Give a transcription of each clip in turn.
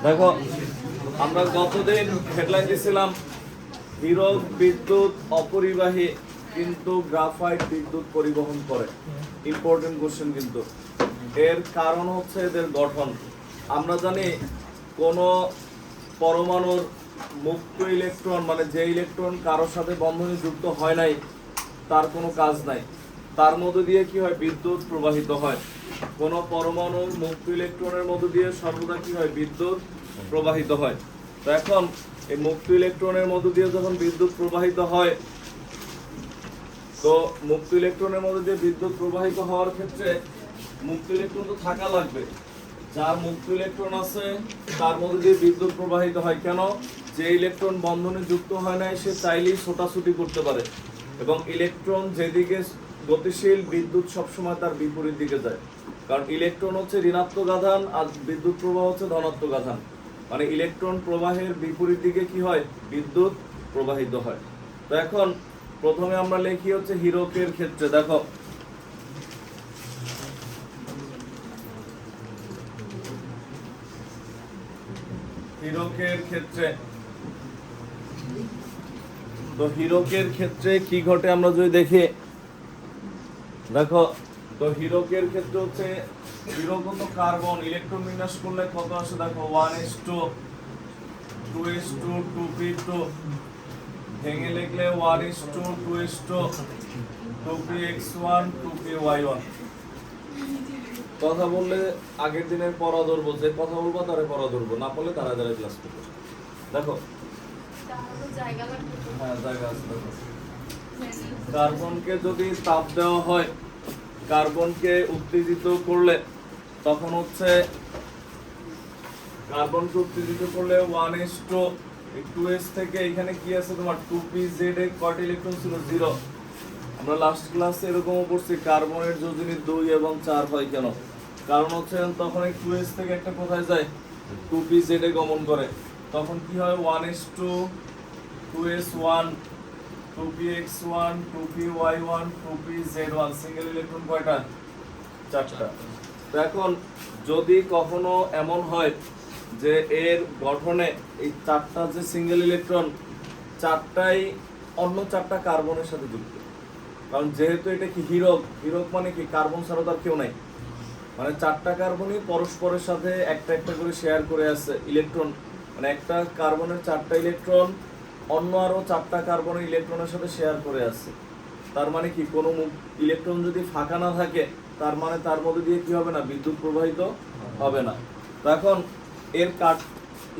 দেখো, আমরা গতদিন হেডলাইন দিয়েছিলাম হীরক বিদ্যুৎ অপরিবাহী কিন্তু গ্রাফাইট বিদ্যুৎ পরিবহন করে। ইম্পর্টেন্ট কোশ্চেন কিন্তু। এর কারণ হচ্ছে এদের গঠন। আমরা জানি কোন পরমাণুর মুক্ত ইলেকট্রন মানে যে ইলেকট্রন কারোর সাথে বন্ধনে যুক্ত হয় নাই তার কোনো কাজ নাই, তার মধ্যে দিয়ে কি হয়, বিদ্যুৎ প্রবাহিত হয়। কোন পরমাণুর মুক্ত ইলেকট্রনের মধ্যে দিয়ে সর্বদা কি হয়, বিদ্যুৎ প্রবাহিত হয়। তো এখন এই মুক্ত ইলেকট্রনের মধ্য দিয়ে যখন বিদ্যুৎ প্রবাহিত হয়, তো মুক্ত ইলেকট্রনের মধ্যে দিয়ে বিদ্যুৎ প্রবাহিত হওয়ার ক্ষেত্রে মুক্ত ইলেকট্রন তো থাকা লাগবে। যার মুক্ত ইলেকট্রন আছে তার মধ্যে দিয়ে বিদ্যুৎ প্রবাহিত হয়। কেন? যে ইলেকট্রন বন্ধনে যুক্ত হয় নাই সে চাইলেই ছোটাছুটি করতে পারে, এবং ইলেকট্রন যেদিকে গতিশীল বিদ্যুৎ সবসময় তার বিপরীত দিকে যায়। কারণ ইলেকট্রন হচ্ছে ঋণাত্মক আধান আর বিদ্যুৎ প্রবাহ হচ্ছে ধনাত্মক আধান। মানে ইলেকট্রন প্রবাহের বিপরীত দিকে কি হয়, বিদ্যুৎ প্রবাহিত হয়। তো এখন প্রথমে আমরা লিখি হচ্ছে হীরকের ক্ষেত্রে। দেখো, হীরকের ক্ষেত্রে, তো হীরকের ক্ষেত্রে কি ঘটে আমরা যদি দেখি, দেখো তো হীরকের ক্ষেত্রে হচ্ছে হীরক তো কার্বন, ইলেকট্রন বিন্যাস করলে কত আসে দেখো, 1s2 2s2 2p2, ভেঙে লিখলে 1s2 2s2 2px1 2py1। কথা বললে আগের দিনের পড়া ধরবো, যে কথা বলবো তারে পড়া ধরবো, না পড়লে তারা যারা ক্লাস করবো। দেখো, হ্যাঁ জায়গা আছে। দেখো, কার্বনকে যদি তাপ দেওয়া হয়, কার্বনকে উত্তেজিত করলে তখন হচ্ছে কার্বনকে উত্তেজিত করলে 1s2 2s থেকে এখানে কি আছে তোমার 2pz এ কয়টা ইলেকট্রন ছিল, 0। আমরা লাস্ট ক্লাসে এরকমও পড়ছি কার্বনের যোজনী 2 এবং 4 হয় কেন, কারণ হচ্ছে তখন এই 2s থেকে একটা কোথায় যায়, 2pz এ গমন করে। তখন কি হয়, 1s2 2s1 2px1 2py1 2pz1, single electron কয়টা, 4টা। তো এখন যদি কখনো এমন হয় যে এর গঠনে এই 4টা যে সিঙ্গেল ইলেকট্রন 4টাই অন্য 4টা কার্বনের সাথে যুক্ত, কারণ যেহেতু এটা কি হীরক, হীরক মানে কি কার্বন ছাড়া তার কেউ নাই, মানে 4টা কার্বনই পরস্পরের সাথে একটা একটা করে শেয়ার করে আছে ইলেকট্রন। মানে একটা কার্বনের 4টা ইলেকট্রন অন্য আরো 4টা কার্বনের ইলেকট্রনের সাথে শেয়ার করে আছে। তার মানে কি কোনো ইলেকট্রন যদি ফাঁকা না থাকে তার মানে তার মধ্যে দিয়ে কি হবে না, বিদ্যুৎ প্রবাহিত হবে না। তো এখন এর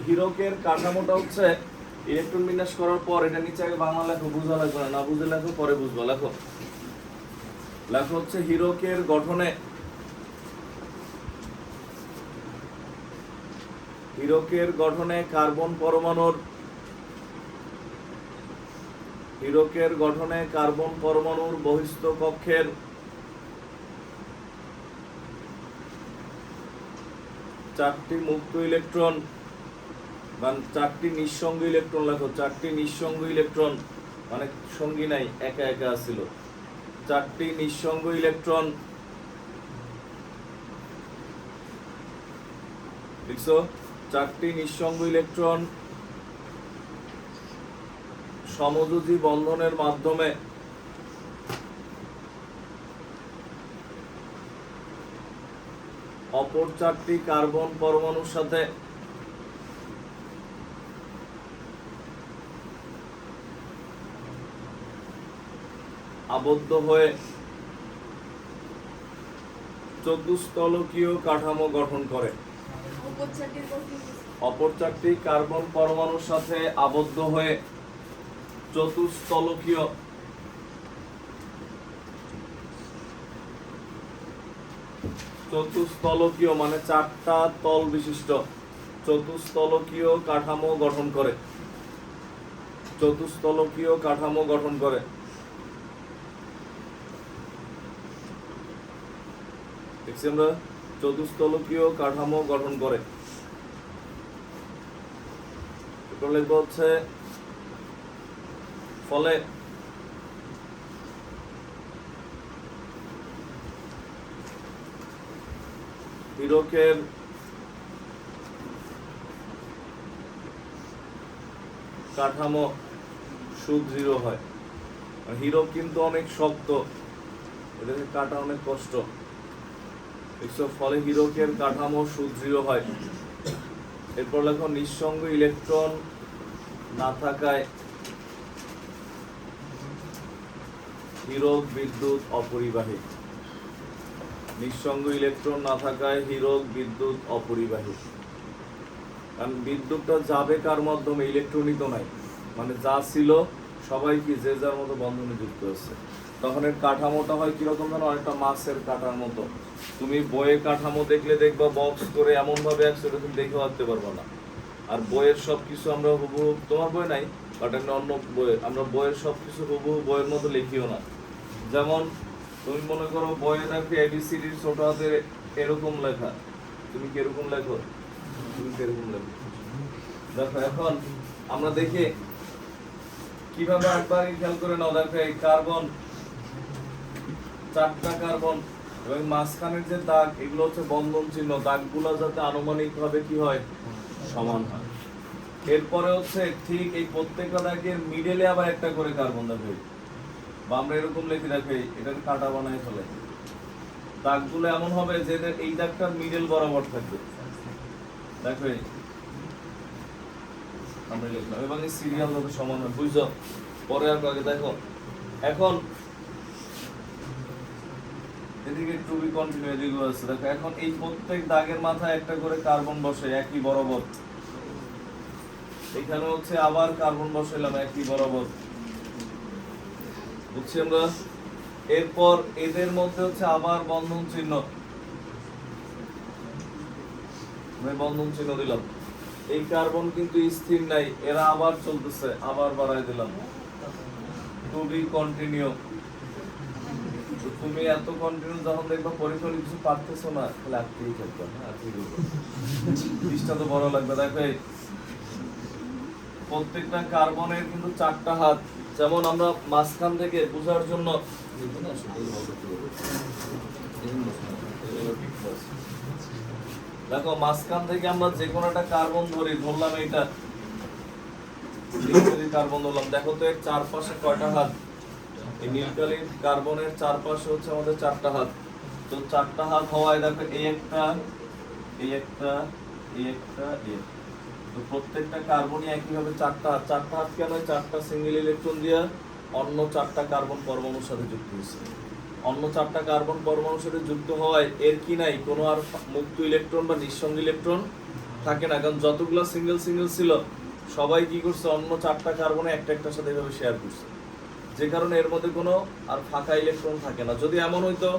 হীরকের কাঠামোটা হচ্ছে ইলেকট্রন বিন্যাস করার পর, এটা নিচে আগে বাংলা লেখো, বুঝা লাগবে না, না বুঝে লেখো, পরে বুঝবো। লেখো, লেখো হচ্ছে হীরকের গঠনে, হীরকের গঠনে কার্বন পরমাণুর, হীরকের গঠনে কার্বন পরমাণুর বহিস্থ কক্ষের 4টি মুক্ত ইলেকট্রন মানে 4টি নিঃসঙ্গ ইলেকট্রন, লেখো 4টি নিঃসঙ্গ ইলেকট্রন, মানে সঙ্গী নাই, একা একা ছিল। 4টি নিঃসঙ্গ ইলেকট্রন লিখছো, 4টি নিঃসঙ্গ ইলেকট্রন সমযোজী বন্ধনের মাধ্যমে অপর 4টি কার্বন পরমাণুর সাথে আবদ্ধ হয়ে চতুস্তলকীয় কাঠামো গঠন করে। অপর 4টি কার্বন পরমাণুর সাথে আবদ্ধ হয়ে চতুস্তলকীয় মানে 4টা তল বিশিষ্ট চতুস্তলকীয় কাঠামো গঠন করে। চতুস্তলকীয় কাঠামো গঠন করে। দেখছি আমরা, চতুস্তলকীয় কাঠামো গঠন করে। লিখবো হচ্ছে ফলে হীরকের কাঠামো সুদ 0 হয়। হীরক কিন্তু অনেক শক্ত, এদেরকে কাটা অনেক কষ্ট, ফলে হীরকের কাঠামো সুদ 0 হয়। এরপর লেখো নিঃসঙ্গ ইলেকট্রন না থাকায় হীরক বিদ্যুৎ অপরিবাহী। নিঃসঙ্গ ইলেকট্রন না থাকায় হীরক বিদ্যুৎ অপরিবাহী, কারণ বিদ্যুৎটা যাবে কার মাধ্যমে? ইলেকট্রনই তো নাই, মানে যা ছিল সবাই কি যে যার মতো বন্ধনে যুক্ত আছে। তখন এর কাঠামোটা হয় কিরকম যেন? অনেকটা মাছের কাটার মতো। তুমি বইয়ের কাঠামো দেখলে দেখবা বক্স করে এমন ভাবে আছে, এটা তুমি দেখেও আঁকতে পারবো না। আর বইয়ের সবকিছু আমরা হুবহু, তোমার বই নাই বাট অন্য বইয়ের, আমরা বইয়ের সবকিছু হুবহু বইয়ের মতো লিখিও না। যেমন তুমি মনে করো বইয়ে দেখো এবিসিডির ছোট হাতে এরকম লেখা, তুমি কিরকম লেখো? তুমি কিরকম লেখো? দেখো এখন আমরা দেখি কিভাবে একবার খেয়াল করে নাও। দেখো এই কার্বন, 4টা কার্বন এবং মাঝখানের যে দাগ, এগুলো হচ্ছে বন্ধন চিহ্ন। দাগগুলো যাতে আনুমানিক ভাবে কি হয়? সমান হয়। এরপরে হচ্ছে ঠিক এই প্রত্যেকটা দাগের মিডলে আবার একটা করে কার্বন দেখো, বা আমরা এরকম লিখে রাখি, এটার কাটা বানায় ফেলে। দাগগুলো এমন হবে যে এই দাগটার মিডল বরাবর থাকবে। দেখো আমরা লিখলাম এবং এই সিরিয়াল যাতে সমান হয়, বুঝছো? পরে আর আগে দেখো এখন এদিকে টু বি কন্টিনিউ এদিকে আছে। দেখো এখন এই প্রত্যেক দাগের মাথায় একটা করে কার্বন বসে একই বরাবর। এখানে হচ্ছে আবার কার্বন বসাইলাম একই বরাবর, বুঝছি আমরা? এরপর এদের মধ্যে হচ্ছে আবার বন্ধন চিহ্ন, বন্ধন চিহ্ন দিলাম। এই কার্বন কিন্তু স্থির নাই, এরা আবার চলতেছে, আবার বাড়াই দিলাম। To be continue. তুমি এত কন্টিনিউ যখন দেখবা পরীক্ষা কিছু পারতেছো না, তাহলে আটকেই থাকবে। জিনিসটা তো বড় লাগবে। দেখো প্রত্যেকটা কার্বনের কিন্তু 4টা হাত। যেমন আমরা মাঝখান থেকে বোঝার জন্য দেখো মাঝখান থেকে আমরা যে কোনো একটা কার্বন ধরলাম, এইটা কার্বন ধরলাম। দেখো তো এর চারপাশে কয়টা হাত? এই নীলকালীন কার্বনের চারপাশে হচ্ছে আমাদের 4টা হাত। তো 4টা হাত হওয়ায় দেখো এই একটা, এই একটা, এই একটা, তো প্রত্যেকটা কার্বনই একইভাবে 4টা হাত। 4টা হাত কেন? 4টা সিঙ্গেল ইলেকট্রন দিয়ে অন্য 4টা কার্বন পরমাণুর সাথে যুক্ত হয়েছে। অন্য 4টা কার্বন পরমাণুর সাথে যুক্ত হওয়ায় এর কি নাই? কোনো আর মুক্ত ইলেকট্রন বা নিঃসঙ্গ ইলেকট্রন থাকে না, কারণ যতগুলো সিঙ্গেল সিঙ্গেল ছিল সবাই কি করছে? অন্য 4টা কার্বনে একটা একটার সাথে এভাবে শেয়ার করছে, যে কারণে এর মধ্যে কোনো আর ফাঁকা ইলেকট্রন থাকে না। যদি এমন হইতো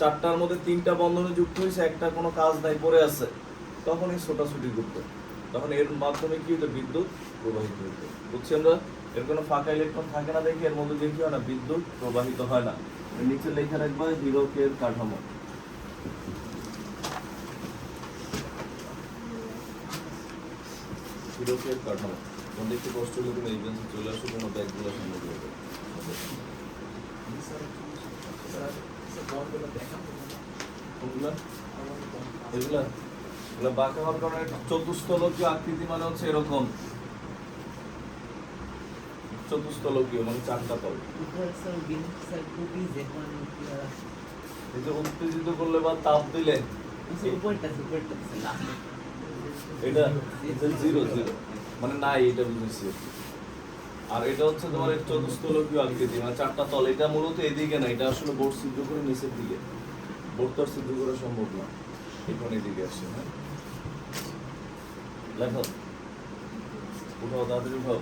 4টার মধ্যে 3টা বন্ধনে যুক্ত হয়েছে, একটা কোনো কাজ নাই পড়ে আছে, তখন এই ছোটাছুটি করতো, তখন এর মাধ্যমে কি হতো? বিদ্যুৎ প্রবাহিত হতো, বুঝছি আমরা? এর কোনো ফাঁকা ইলেকট্রন থাকে না দেখি এর মধ্যে দেখি হয় না, বিদ্যুৎ প্রবাহিত হয় না। নিচে লেখা রাখবা হীরকের কাঠামো। হীরকের কাঠামো তোমাদের একটু কষ্ট হলে তুমি এই বেঞ্চে চলে আসো, তোমার ব্যাগগুলো সামনে দিয়ে দেবো। এগুলা বাঁকা হওয়ার কারণে চতুস্থলকীয় আকৃতি, মানে হচ্ছে এরকম চতুস্থলকীয়, মানে 4টা তল। এই যে উত্তেজিত করলে বা তাপ দিলে এটা 0 মানে নাই, এটা বুঝেছি। আর এটা হচ্ছে তোমার চতুস্থলকীয় আকৃতি, মানে 4টা তল। এটা মূলত এদিকে না, এটা আসলে বোর্ড সিদ্ধ করে নিচের দিকে। বোর্ড তো সিদ্ধ করা সম্ভব না, এখন এদিকে আসছে। হ্যাঁ লেখো, উঠাও, তাড়াতাড়ি উঠাও।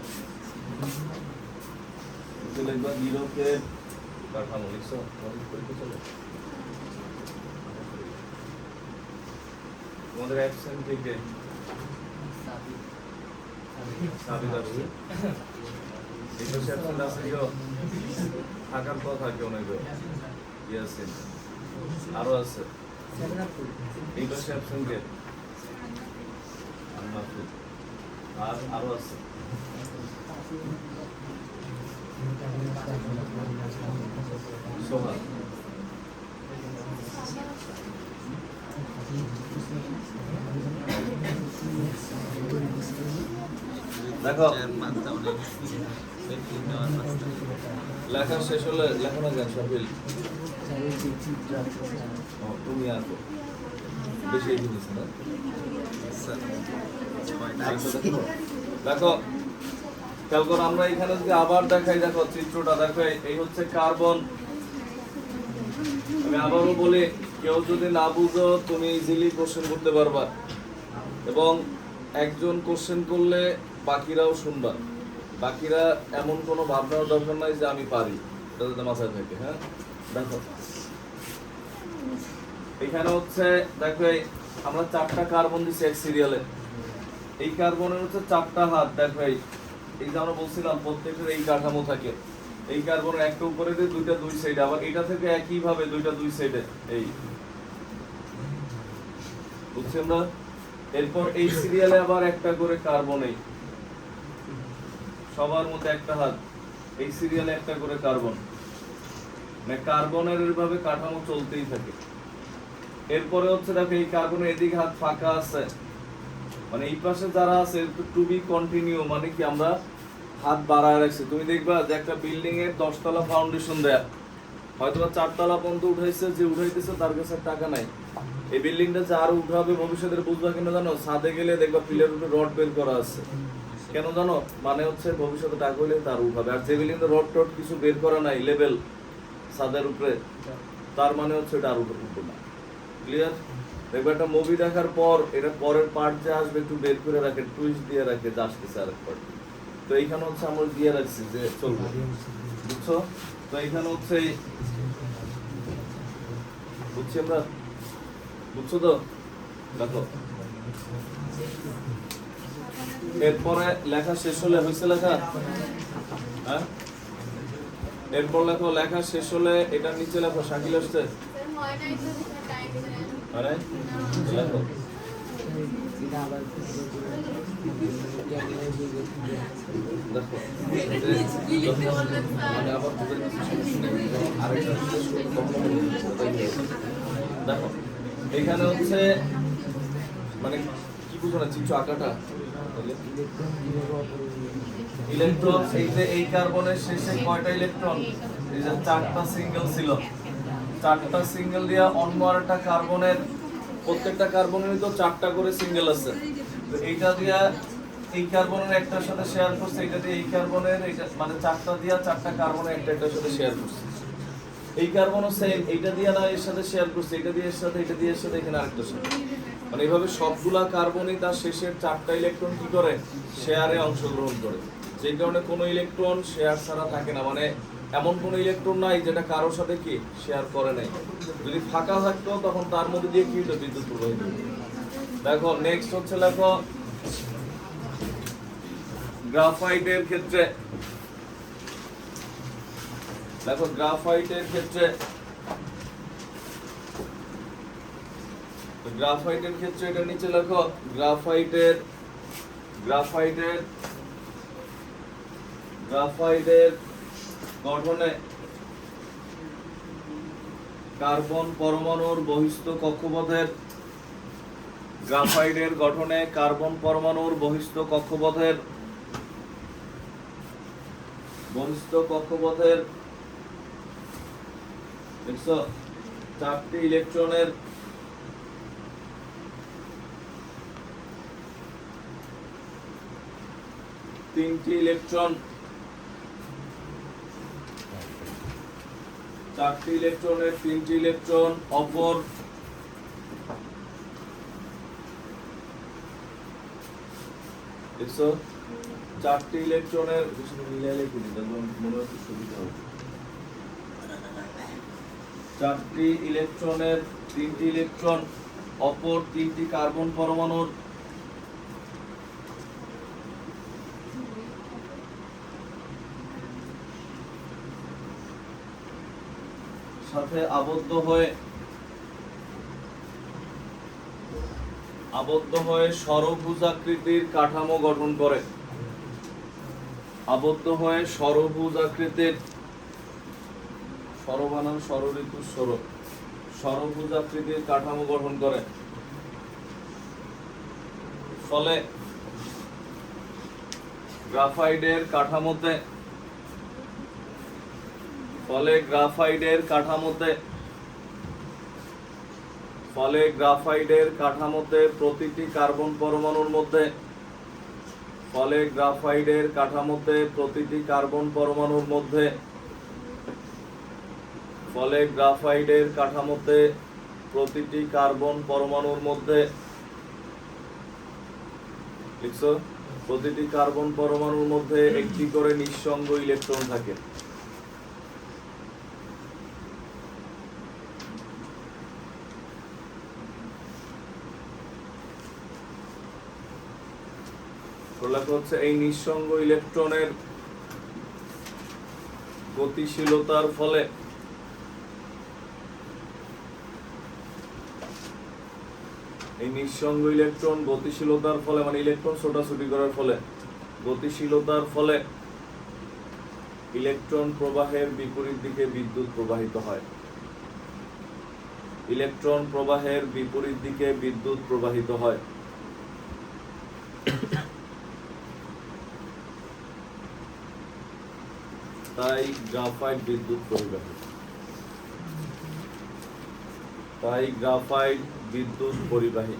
লিখবা হীরকের কাঠামো। লিখছো? তোমাদের অ্যাবসেন্ট থেকে সাবিত আসছে। এটা অ্যাবসেন্ট আছে কেউ? থাকার কথা কেউ নাই গো? ইয়াসিন আরো আছে। এইটা অ্যাবসেন্ট কে? আর আরো আছে। সোহা দেখো লেখা শেষ হলে লেখো না কেন সাফিল? তুমি আসো বেশি এগিয়ে দিচ্ছে না। দেখো খেয়াল করো, আমরা এখানে যদি আবার দেখাই, দেখো চিত্রটা দেখো, এই হচ্ছে কার্বন। আমি আবারও বলি, কেউ যদি না বুঝো তুমি ইজিলি কোশ্চেন করতে পারবা, এবং একজন কোশ্চেন করলে বাকিরাও শুনবা। বাকিরা এমন কোনো ভাবনার দরকার নাই যে আমি পারি, এটা যাতে মাথায় থাকে। হ্যাঁ দেখো এখানে হচ্ছে, দেখো আমরা 4টা কার্বন দিচ্ছি এক সিরিয়ালে। এই কার্বনের হচ্ছে 4টা হাত। দেখো এই যে আমরা বলছিলাম প্রত্যেকটার এই কাঠামো থাকে। এই কার্বনের একটা উপরে দিয়ে দুইটা দুই সাইডে, আবার এটা থেকে একই ভাবে দুইটা দুই সাইডে। এই বুঝছি আমরা। এরপর এই সিরিয়ালে আবার একটা করে কার্বন, এই সবার মধ্যে একটা হাত, এই সিরিয়ালে একটা করে কার্বন। মানে কার্বনের এইভাবে কাঠামো চলতেই থাকে। এরপরে হচ্ছে দেখো এই কার্বনের এদিকে হাত ফাঁকা আছে, মানে এই পাশে যারা আছে টু বি কন্টিনিউ, মানে কি আমরা হাত বাড়ায় রাখছি। তুমি দেখবা যে একটা বিল্ডিং এর 10 তলা ফাউন্ডেশন দেয়া, হয়তো 4 তলা পর্যন্ত উঠাইছে, যে উঠাইতেছে তার কাছে টাকা নাই। এই বিল্ডিংটা যে আরো উঠাবে ভবিষ্যতে বুঝবা কেন জানো? ছাদে গেলে দেখবা পিলার উপরে রড বের করা আছে, কেন জানো? মানে হচ্ছে ভবিষ্যতে টাকা হইলে তার উঠাবে। আর যে বিল্ডিং রড টড কিছু বের করা নাই লেভেল ছাদের উপরে, তার মানে হচ্ছে এটা আর উঠবে না। ক্লিয়ার? দেখবে একটা মুভি দেখার পর এটা পরের পার্ট যে আসবে একটু বের করে রাখে, টুইস্ট দিয়ে রাখে যে আসতেছে আরেক পার্ট। তো এইখানে হচ্ছে আমরা দিয়ে রাখছি যে চলবে, বুঝছো? তো এইখানে হচ্ছে বুঝছি আমরা, বুঝছো তো? দেখো এরপরে লেখা শেষ হলে হয়েছে লেখা, হ্যাঁ এরপর লেখো, লেখা শেষ হলে এটা নিচে লেখো। শাকিল আসছে? আরে লেখো দেখো দেখো এখানে হচ্ছে মানে কি বুঝো না চিত্র আঁকাটা? ইলেকট্রন, এই যে এই কার্বনের শেষে কয়টা ইলেকট্রন? এই যে 4টা সিঙ্গেল ছিল, 4টা সিঙ্গেল দিয়া অন্য আরেকটা কার্বনের, প্রত্যেকটা কার্বনেরই তো 4টা করে সিঙ্গেল আছে। তো এইটা দিয়া এই কার্বনের একটার সাথে শেয়ার করছে, এটা দিয়ে এই কার্বনের, এইটা মানে 4টা দিয়া 4টা কার্বনের একটার সাথে শেয়ার করছে। এই কার্বনও সেম, এইটা দিয়ে না এর সাথে শেয়ার করছে, এটা দিয়ে এর সাথে, এটা দিয়ে এর সাথে, এখানে আরেকটার সাথে। মানে এইভাবে সবগুলা কার্বনই তার শেষের 4টা ইলেকট্রন কি করে? শেয়ারে অংশগ্রহণ করে। যে কারণে কোনো ইলেকট্রন শেয়ার ছাড়া থাকে না, মানে এমন কোনো ইলেকট্রন নাই যেটা কারোর সাথে কি শেয়ার করে নাই। যদি ফাঁকা থাকতো তখন তার মধ্যে দিয়ে কি হতো? বিদ্যুৎ প্রবাহিত। দেখো নেক্সট হচ্ছে লেখো গ্রাফাইটের ক্ষেত্রে। দেখো গ্রাফাইটের ক্ষেত্রে, গ্রাফাইটের ক্ষেত্রে এটা নিচে লেখো। গ্রাফাইটের গঠনে কার্বন পরমাণুর বহিস্থ কক্ষপথের, গ্রাফাইটের গঠনে কার্বন পরমাণুর বহিস্থ কক্ষপথের দেখছো 4টি ইলেকট্রনের তিনটি ইলেকট্রন, 4টি ইলেকট্রনের 3টি ইলেকট্রন অপর দেখছো 4টি ইলেকট্রনের মিলাইলে কি মনে হচ্ছে সুবিধা হবে। 4টি ইলেকট্রনের 3টি ইলেকট্রন অপর 3টি কার্বন পরমাণুর সাথে আবদ্ধ হয়ে ষড়ভুজাকৃতির কাঠামো গঠন করে। আবদ্ধ হয়ে ষড়ভুজাকৃতির, ষড়বানান ষড়ঋতু ষড়ভুজাকৃতির কাঠামো গঠন করে। ফলে গ্রাফাইটের কাঠামোতে ফলে গ্রাফাইটের কাঠামোতে প্রতিটি কার্বন পরমাণুর মধ্যে লিখছো প্রতিটি কার্বন পরমাণুর মধ্যে একটি করে নিঃসঙ্গ ইলেকট্রন থাকে। লেখা হচ্ছে এই নিঃসঙ্গ ইলেকট্রনের গতিশীলতার ফলে মানে ইলেকট্রন ছোটাছুটি করার ফলে গতিশীলতার ফলে ইলেকট্রন প্রবাহের বিপরীত দিকে বিদ্যুৎ প্রবাহিত হয়। তাই গ্রাফাইট বিদ্যুৎ পরিবাহী।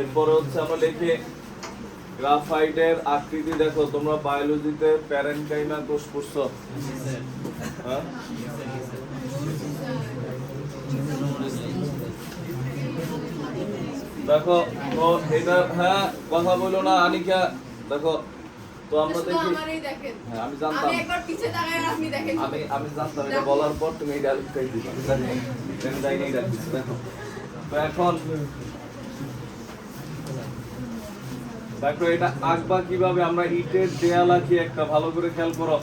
এরপরে হচ্ছে আমরা লিখি গ্রাফাইটের আকৃতি। দেখো তোমরা বায়োলজিতে প্যারেনকাইমা কোষ পড়ছো? হ্যাঁ, দেখো তো এটা, হ্যাঁ কথা বলো না আনিকা। দেখো তো আমরা দেখি, হ্যাঁ আমি জানতাম, আমি জানতাম এটা বলার পর তুমি এটা লিখতেই দিবা। দেখো তো এখন দেখো এটা আঁকবা কিভাবে। আমরা ইটের দেয়াল আঁকি একটা, ভালো করে খেয়াল করো।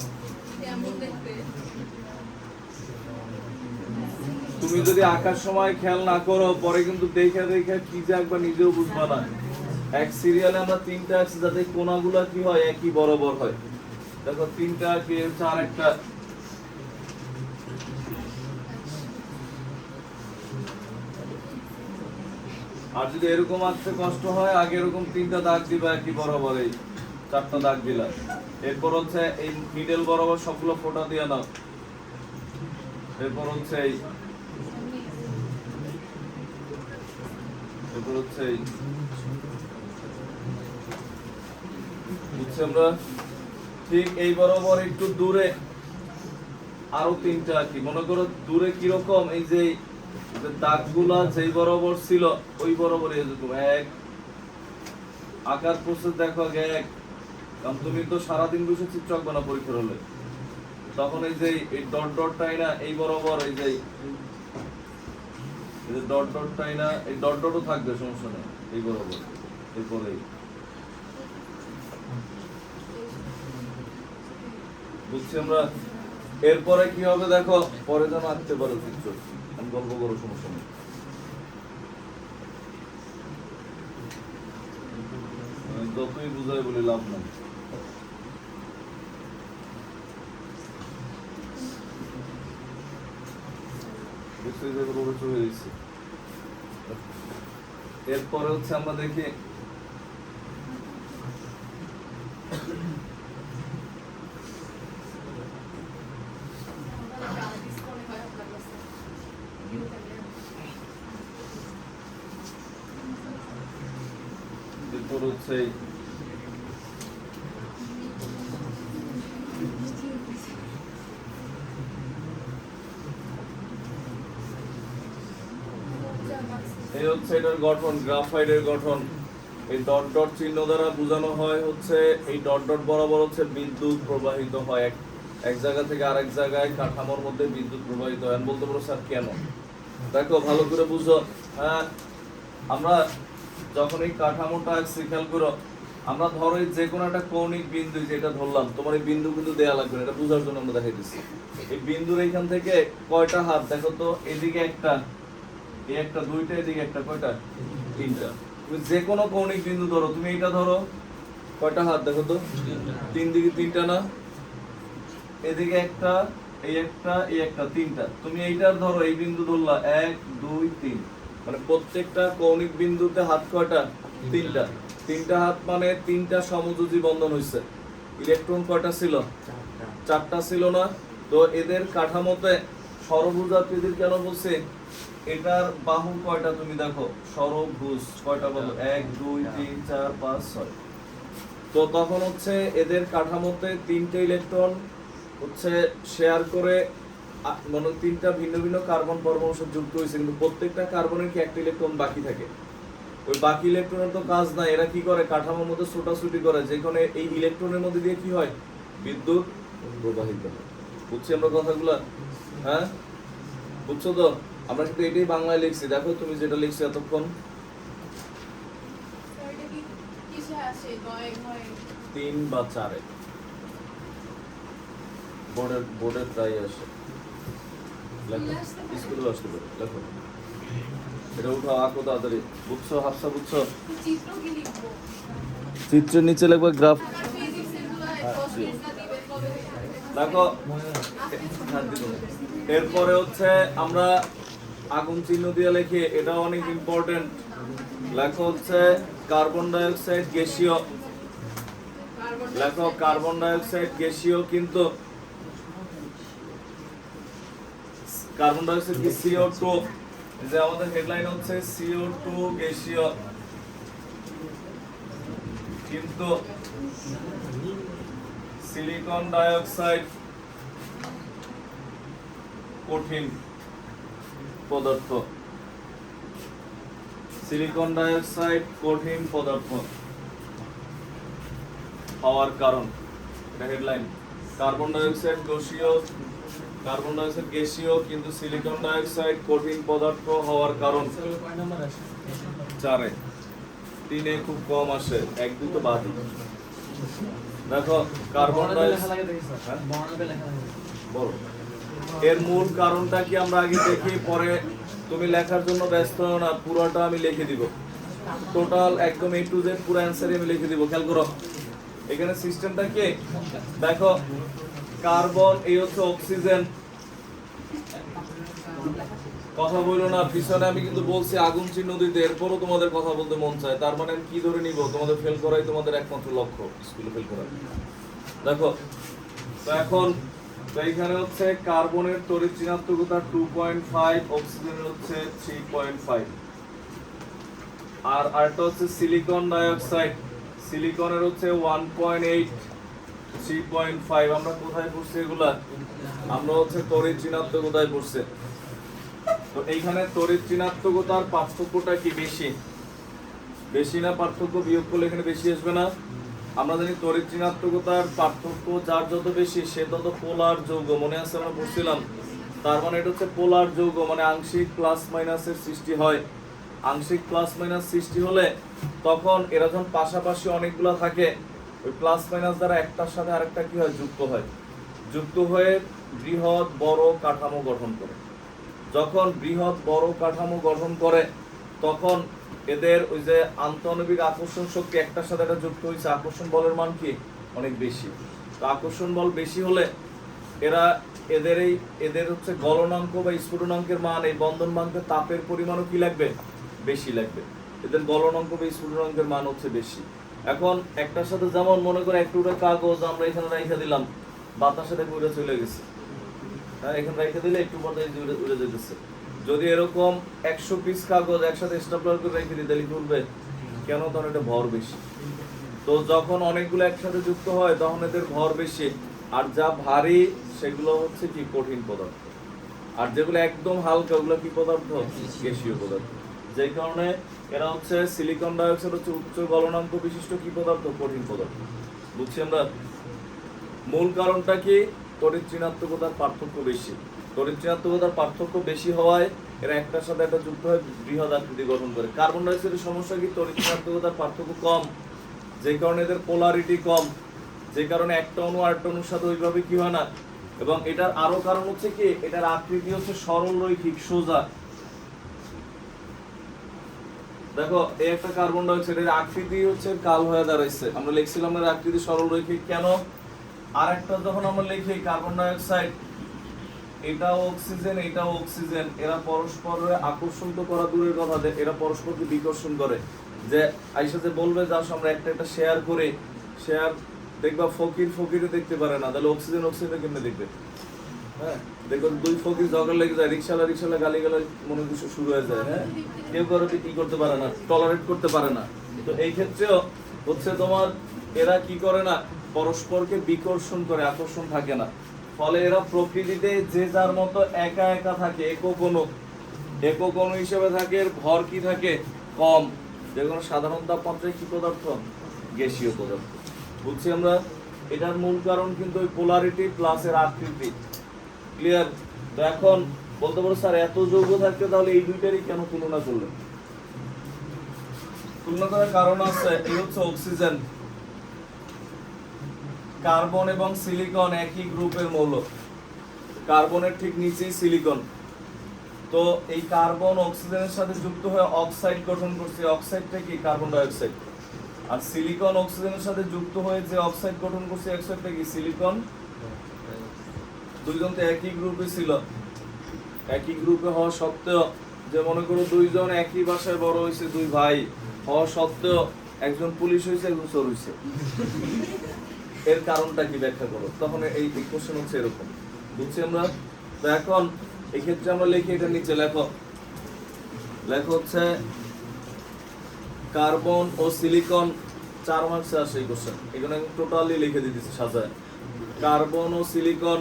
তুমি যদি আঁকার সময় খেয়াল না করো পরে কিন্তু দেখে দেখে কি যে আঁকবা নিজেও বুঝবা না। এক সিরিয়ালে আমরা তিনটা আঁকছি যাতে কোণাগুলা কি হয় একই বরাবর হয়। দেখো তিনটা আঁকি, চার একটা। আর যদি এরকম আঁকতে কষ্ট হয় আগে এরকম তিনটা দাগ দিবা একই বরাবর, এই চারটা দাগ দিলা। এরপর হচ্ছে এই মিডল বরাবর সবগুলো ফোঁটা দিয়ে নাও। এরপর হচ্ছে বুঝছি আমরা। ঠিক এই বরাবর একটু দূরে আরো তিনটা আঁকি। মনে করো দূরে কিরকম, এই যে দাগগুলা যেই বরাবর ছিল ওই বরাবর এরকম এক আকার প্রসেস। দেখো এক, কারণ তুমি তো সারাদিন বসে চিত্র আঁকবে না পরীক্ষার হলে, তখন এই যে এই ডট ডটটাই না এই বরাবর, এই যে ডট ডটটাই না এই ডট ডটও থাকবে, সমস্যা নেই, এই বরাবর। এরপরে বুঝছি আমরা। এরপরে কি হবে দেখো, পরে যেন আঁকতে পারো চিত্র, আমি গল্প করো, সমস্যা নেই। যতই বুঝাই বলে লাভ নাই। এরপরে হচ্ছে আমরা দেখি এরপর হচ্ছে এই হচ্ছে এটার গঠন, গ্রাফাইটের গঠন। এই ডট ডট চিহ্ন দ্বারা বোঝানো হয় হচ্ছে এই ডট ডট বরাবর হচ্ছে বিদ্যুৎ প্রবাহিত হয়, এক জায়গা থেকে আরেক জায়গায় কাঠামোর মধ্যে বিদ্যুৎ প্রবাহিত হয়। বলতে পারো স্যার কেন? দেখো ভালো করে বুঝো। হ্যাঁ, আমরা যখন এই কাঠামোটা আঁকছি খেয়াল করো, আমরা ধরো যে কোনো একটা কৌণিক বিন্দু যেটা ধরলাম, তোমার এই বিন্দু কিন্তু দেয়া লাগবে না, এটা বোঝার জন্য আমরা দেখাইতেছি। এই বিন্দুর এইখান থেকে কয়টা হাত দেখো তো, এদিকে একটা, এই একটা, দুইটা, এদিকে একটা, কয়টা? তিনটা। তুমি যে কোনো কৌণিক বিন্দু ধরো, তুমি এটা ধরো, কয়টা হাত দেখো তো? তিন দিকে তিনটা না? এদিকে একটা, এই একটা, এই একটা, তিনটা। তুমি এইটার ধরো, এই বিন্দু ধরলা, 1 2 3, মানে প্রত্যেকটা কৌণিক বিন্দুতে হাত কয়টা? তিনটা। তিনটা হাত মানে তিনটা সমযোজী বন্ধন হইছে। ইলেকট্রন কয়টা ছিল? চারটা ছিল না? তো এদের কাঠামোতে ষড়ভুজাকৃতির কেন বলছে? এটার বাহু কয়টা তুমি দেখো, ষড়ভুজ কয়টা বলো? 1 2 3 4 5 6। তো তখন হচ্ছে এদের কাঠামোতে তিনটে ইলেকট্রন হচ্ছে শেয়ার করে, মানে তিনটা ভিন্ন ভিন্ন কার্বন পরমাণুর সাথে যুক্ত হয়েছে, কিন্তু প্রত্যেকটা কার্বনের কি একটা ইলেকট্রন বাকি থাকে। ওই বাকি ইলেকট্রনের তো কাজ নাই, এরা কি করে কাঠামোর মধ্যে ছোটাছুটি করে, যেখানে এই ইলেকট্রনের মধ্যে দিয়ে কি হয়? বিদ্যুৎ প্রবাহিত হয়। বুঝছি আমরা কথাগুলো? হ্যাঁ, বুঝছো তো? আমরা কিন্তু এটাই বাংলায় লিখছি, দেখো তুমি যেটা লিখছো এতক্ষণ, 3 বা 4 বোর্ডের তাই আসে। লেখো, স্কুলে আসতে পারে, লেখো এটা, উঠো আঁকো তাড়াতাড়ি। বুঝছো হাফসা? বুঝছো? চিত্রের নিচে লিখবে গ্রাফ। দেখো এরপরে হচ্ছে আমরা আগুন চিহ্ন দিয়ে লিখি, এটা অনেক ইম্পর্টেন্ট। লেখো হচ্ছে কার্বন ডাই অক্সাইড গ্যাসীয়। লেখো কার্বন ডাই অক্সাইড গ্যাসীয়, কিন্তু কার্বন ডাই অক্সাইড কি CO2, যে আমাদের হেডলাইন হচ্ছে CO2 গ্যাসীয়, কিন্তু সিলিকন ডাই অক্সাইড কঠিন পদার্থ। সিলিকন ডাই অক্সাইড কঠিন পদার্থ হওয়ার কারণ, এটা হেডলাইন। কার্বন ডাই অক্সাইড গ্যাসীয়, কার্বন ডাই অক্সাইড গ্যাসীয় কিন্তু সিলিকন ডাই অক্সাইড কঠিন পদার্থ হওয়ার কারণ। 4 3 খুব কম আসে, 1 2 তো বাদ। দেখো কার্বন ডাই অক্সাইড, বলো এর মূল কারণটা কি আমরা আগে দেখি, পরে তুমি লেখার জন্য ব্যস্ত হও না, পুরোটা আমি লিখে দিব, টোটাল একদম A to Z পুরো অ্যানসারই আমি লিখে দিব। খেয়াল করো এখানে সিস্টেমটা কি, দেখো কার্বন, এই হচ্ছে অক্সিজেন। কথা বলো না পিছনে, আমি কিন্তু বলছি আগুন চিহ্ন দিতে, এরপরও তোমাদের কথা বলতে মন চায়, তার মানে আমি কি ধরে নিব? তোমাদের ফেল করাই তোমাদের একমাত্র লক্ষ্য, স্কুলে ফেল করা। দেখো তো এখন তো এখানে হচ্ছে কার্বনের তড়িৎ ঋণাত্মকতা 2.5, অক্সিজেনের হচ্ছে 3.5, আর আরেকটা হচ্ছে সিলিকন ডাই অক্সাইড, সিলিকনের হচ্ছে 1.8 3.5। আমরা কোথায় পড়ছি এগুলা? আমরা হচ্ছে তড়িৎ ঋণাত্মকতায় পড়ছে। তো এইখানে তড়িৎ ঋণাত্মকতার পার্থক্যটা কি বেশি? বেশি না পার্থক্য? বিয়োগ করলে এখানে বেশি আসবে না? আমরা জানি তড়িৎ ঋণাত্মকতার পার্থক্য যার যত বেশি সে তত পোলার যৌগ, মনে আছে আমরা পড়ছিলাম। তার মানে এটা হচ্ছে পোলার যৌগ, মানে আংশিক প্লাস মাইনাসের সৃষ্টি হয়। আংশিক প্লাস মাইনাস সৃষ্টি হলে তখন এরা যখন পাশাপাশি অনেকগুলো থাকে, ওই প্লাস মাইনাস দ্বারা একটার সাথে আরেকটা কি হয়? যুক্ত হয়। যুক্ত হয়ে বৃহৎ বড় কাঠামো গঠন করে। যখন বৃহৎ বড় কাঠামো গঠন করে তখন এদের ওই যে আন্তঃনবিক আকর্ষণ শক্তি একটার সাথে একটা যুক্ত হয়েছে, আকর্ষণ বলের মান কি অনেক বেশি। তো আকর্ষণ বল বেশি হলে এরা এদের হচ্ছে গলনাঙ্ক বা স্ফুটনাঙ্কের মান, এই বন্ধন বাঁধতে তাপের পরিমাণও কি লাগবে? বেশি লাগবে। এদের গলনাঙ্ক বা স্ফুটনাঙ্কের মান হচ্ছে বেশি। এখন একটার সাথে যেমন মনে করে একটু কাগজ আমরা এখানে রেখে দিলাম, বাতাসে দেখে উড়ে চলে গেছে, হ্যাঁ এখানে রেখে দিলে একটু পরে উড়ে যেতেছে। যদি এরকম 100 পিস কাগজ একসাথে স্টাপলার করে রেখে দিই তাহলে কি উঠবে? কেন? তখন এটা ভর বেশি। তো যখন অনেকগুলো একসাথে যুক্ত হয় তখন এদের ভর বেশি, আর যা ভারী সেগুলো হচ্ছে কি কঠিন পদার্থ, আর যেগুলো একদম হালকা ওগুলো কি পদার্থ? গ্যাসীয় পদার্থ। যেই কারণে এরা হচ্ছে সিলিকন ডাই অক্সাইড হচ্ছে উচ্চ গলনাঙ্ক বিশিষ্ট কি পদার্থ? কঠিন পদার্থ। বুঝছি আমরা? মূল কারণটা কি? তড়িৎ ঋণাত্মকতার পার্থক্য বেশি। তড়িৎ ঋণাত্মকতার পার্থক্য বেশি হওয়ায় এরা একটার সাথে একটা যুক্ত হয়ে বৃহৎ আকৃতি গঠন করে। কার্বন ডাই অক্সাইডের সমস্যা কি? তড়িৎ ঋণাত্মকতার পার্থক্য কম, যে কারণে এদের পোলারিটি কম, যে কারণে একটা অণু আরেকটা অণুর সাথে ওইভাবে কি হয় না। এবং এটার আরো কারণ হচ্ছে কি, এটার আকৃতি হচ্ছে সরল রৈখিক সোজা। দেখো এই একটা কার্বন ডাই অক্সাইড, এর আকৃতি হচ্ছে কাল হয়ে দাঁড়াইছে। আমরা লিখছিলাম এর আকৃতি সরল রৈখিক কেন। আর একটা যখন আমরা লিখি কার্বন ডাই অক্সাইড, এটাও অক্সিজেন এটাও অক্সিজেন, এরা পরস্পরের আকর্ষণ তো করা দূরের কথা, এরা পরস্পরকে বিকর্ষণ করে। যে আইসা যে বলবে যে আসো আমরা একটা একটা শেয়ার করে, শেয়ার দেখবা ফকিরে দেখতে পারে না, তাহলে অক্সিজেন কেমনে দেখবে? হ্যাঁ, দেখো দুই ফকির ঝগড়া লেগে যায়, রিক্সাওয়ালা গালি গালাজ মনে কিছু শুরু হয়ে যায়। হ্যাঁ, কেউ কারো কি করতে পারে না, টলারেট করতে পারে না। তো এই ক্ষেত্রেও হচ্ছে তোমার এরা কি করে না, পরস্পরকে বিকর্ষণ করে, আকর্ষণ থাকে না। ফলে এরা প্রকৃতিতে যে যার মতো একা একা থাকে, একক অণু হিসেবে থাকে। এর ভর কি থাকে? কম। যে কোনো সাধারণ তাপমাত্রায় কি পদার্থ? গ্যাসীয় পদার্থ। বুঝছি আমরা? এটার মূল কারণ কিন্তু ওই পোলারিটি প্লাস এর আকৃতি। ক্লিয়ার? তো এখন বলতে পারো স্যার এত যৌগ থাকতে তাহলে এই দুইটারই কেন তুলনা করলেন? তুলনা করার কারণ আছে। এই হচ্ছে অক্সিজেন, কার্বন এবং সিলিকন একই গ্রুপের মৌল। কার্বনের ঠিক নিচেই সিলিকন। তো এই কার্বন অক্সিজেনের সাথে যুক্ত হয়ে অক্সাইড গঠন করছে। অক্সাইডটা কি? Carbon die oxide. আর সিলিকন অক্সিজেনের সাথে যুক্ত হয়ে যে অক্সাইড গঠন করছে, অক্সাইডটা কি? সিলিকন। দুইজন তো একই গ্রুপে ছিল। একই গ্রুপে হওয়া সত্ত্বেও, যে মনে করো দুইজন একই বাসায় বড় হয়েছে, দুই ভাই হওয়া সত্ত্বেও একজন পুলিশ হয়েছে একজন চোর হয়েছে, এর কারণটা কি? ব্যাখ্যা করো। তখন এই কোশ্চেন হচ্ছে এরকম। বুঝছি আমরা? তো এখন এই ক্ষেত্রে আমরা লিখি, এটা নিচে লেখো হচ্ছে কার্বন ও সিলিকন 4 মার্কসে আসে এই কোশ্চেন। এখানে আমি টোটালি লিখে দিতেছি সাজায়। কার্বন ও সিলিকন